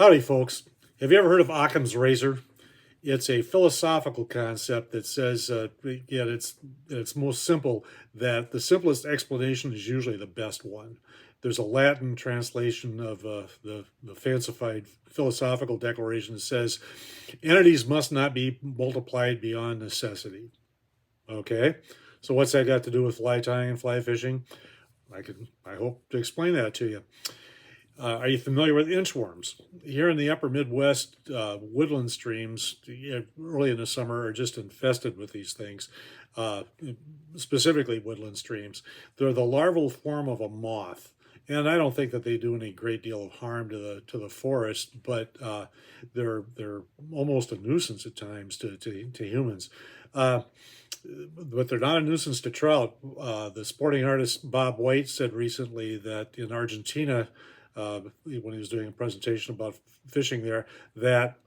Howdy, folks. Have you ever heard of Occam's razor? It's a philosophical concept that says, yet it's most simple, that the simplest explanation is usually the best one. There's a Latin translation of the fancified philosophical declaration that says, entities must not be multiplied beyond necessity. Okay, so what's that got to do with fly tying and fly fishing? I hope to explain that to you. Are you familiar with inchworms? Here in the upper Midwest, woodland streams early in the summer are just infested with these things, uh, specifically woodland streams. They're the larval form of a moth. And I don't think that they do any great deal of harm to the forest, but they're almost a nuisance at times to humans. Uh, but they're not a nuisance to trout. The sporting artist Bob White said recently that in Argentina, when he was doing a presentation about fishing there, that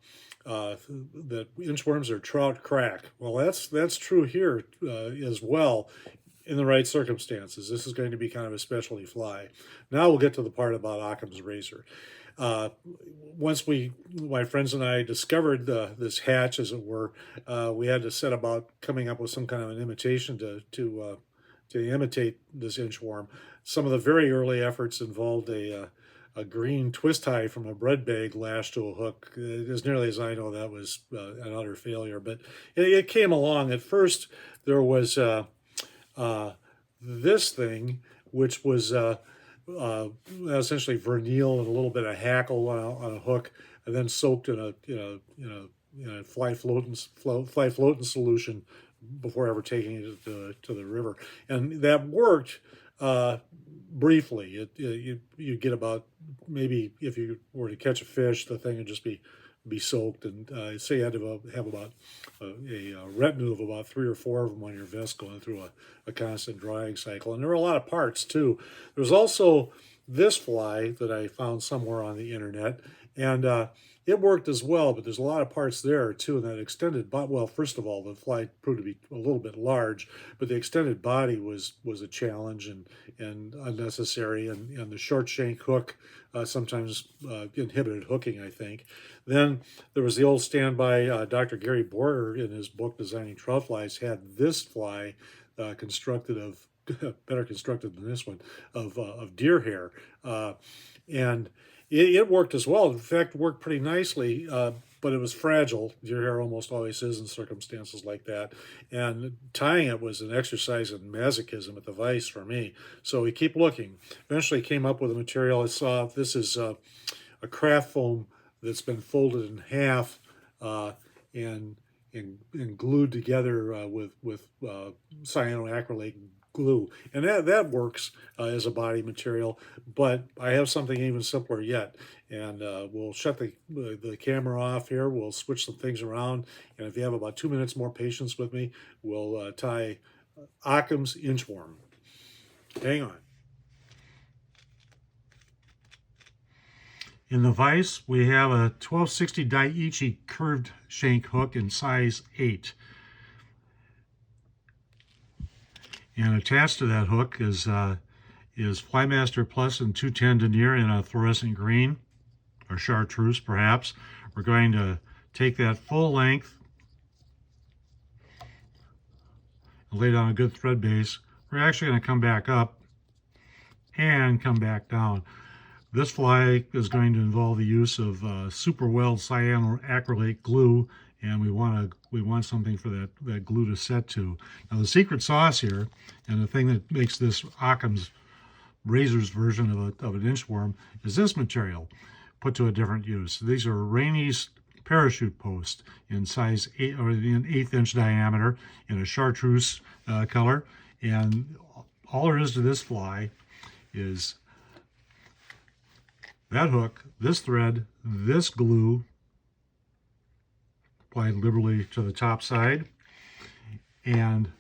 that inchworms are trout crack. Well, that's true here as well, in the right circumstances. This is going to be kind of a specialty fly. Now we'll get to the part about Occam's razor. Uh, Once my friends and I discovered this hatch, as it were, we had to set about coming up with some kind of an imitation to imitate this inchworm. Some of the very early efforts involved a green twist tie from a bread bag lashed to a hook. As nearly as I know, that was an utter failure, but it came along. At first, there was this thing, which was essentially vernal and a little bit of hackle on a hook, and then soaked in a fly floating solution before ever taking it to the river, and that worked briefly. You get about, maybe if you were to catch a fish, the thing would just be soaked, and say you had to have about a retinue of about 3 or 4 of them on your vest going through a constant drying cycle. And there were a lot of parts too. There's also this fly that I found somewhere on the internet, and it worked as well, but there's a lot of parts there too. And that extended body, well, first of all, the fly proved to be a little bit large, but the extended body was a challenge and unnecessary, and the short shank hook sometimes inhibited hooking, I think. Then there was the old standby, Dr. Gary Borger, in his book Designing Trout Flies, had this fly constructed of, better constructed than this one, of deer hair. And it worked as well. In fact, worked pretty nicely, but it was fragile. Deer hair almost always is in circumstances like that. And tying it was an exercise in masochism at the vise for me. So we keep looking. Eventually came up with a material. I saw this is a craft foam that's been folded in half and glued together with cyanoacrylate glue, and that works as a body material. But I have something even simpler yet, and we'll shut the camera off here. We'll switch some things around, and if you have about 2 minutes more patience with me, we'll tie Occam's inchworm. Hang on. In the vise, we have a 1260 Daiichi curved shank hook in size 8. And attached to that hook is Flymaster Plus and 210 Denier in a fluorescent green, or chartreuse perhaps. We're going to take that full length and lay down a good thread base. We're actually going to come back up and come back down. This fly is going to involve the use of super weld cyanoacrylate glue, and we want something for that glue to set to. Now the secret sauce here, and the thing that makes this Occam's razor's version of an inchworm, is this material put to a different use. These are Rainey's parachute post in size 8 or in 1/8 inch diameter in a chartreuse color, and all there is to this fly is that hook, this thread, this glue, applied liberally to the top side, and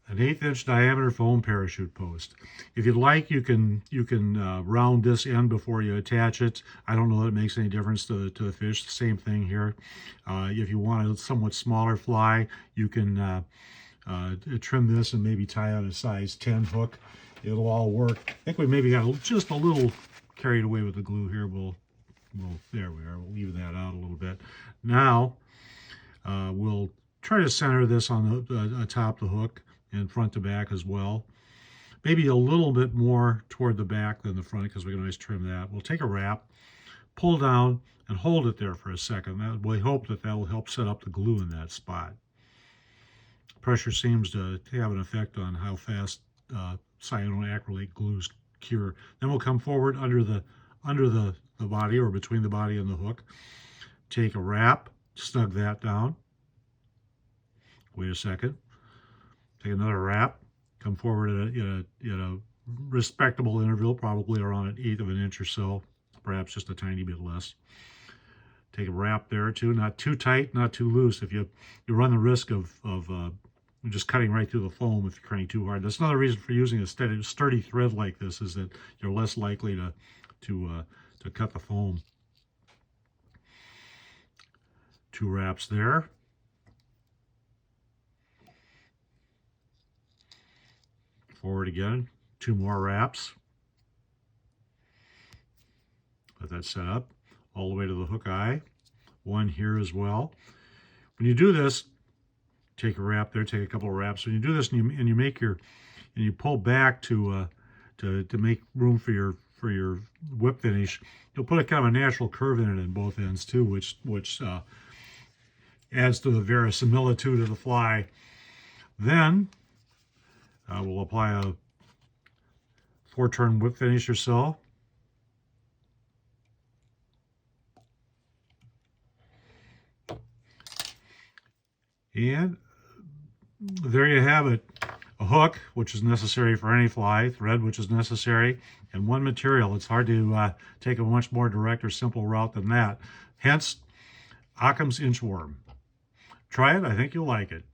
an 1/8 inch diameter foam parachute post. If you'd like, you can round this end before you attach it. I don't know that it makes any difference to the fish. The same thing here. If you want a somewhat smaller fly, you can trim this and maybe tie on a size 10 hook. It'll all work. I think we maybe got just a little carried away with the glue here. We'll Well, there we are. We'll leave that out a little bit. Now, we'll try to center this on the atop the hook and front to back as well. Maybe a little bit more toward the back than the front because we can always trim that. We'll take a wrap, pull down, and hold it there for a second. We hope that will help set up the glue in that spot. Pressure seems to have an effect on how fast cyanoacrylate glues cure. Then we'll come forward under the body, or between the body and the hook. Take a wrap, snug that down. Wait a second. Take another wrap. Come forward at a respectable interval, probably around 1/8 of an inch or so, perhaps just a tiny bit less. Take a wrap there too, not too tight, not too loose. If you run the risk of just cutting right through the foam if you're cutting too hard. That's another reason for using a sturdy thread like this, is that you're less likely to cut the foam. 2 wraps there. Forward again, 2 more wraps. Let that set up all the way to the hook eye. 1 here as well. When you do this, take a wrap there, take a couple of wraps. When you do this and you pull back to make room for your whip finish, you'll put a kind of a natural curve in it in both ends too, which adds to the verisimilitude of the fly. Then we'll apply a 4-turn whip finish or so. And there you have it. A hook, which is necessary for any fly, thread, which is necessary, and 1 material. It's hard to take a much more direct or simple route than that. Hence, Occam's Inchworm. Try it. I think you'll like it.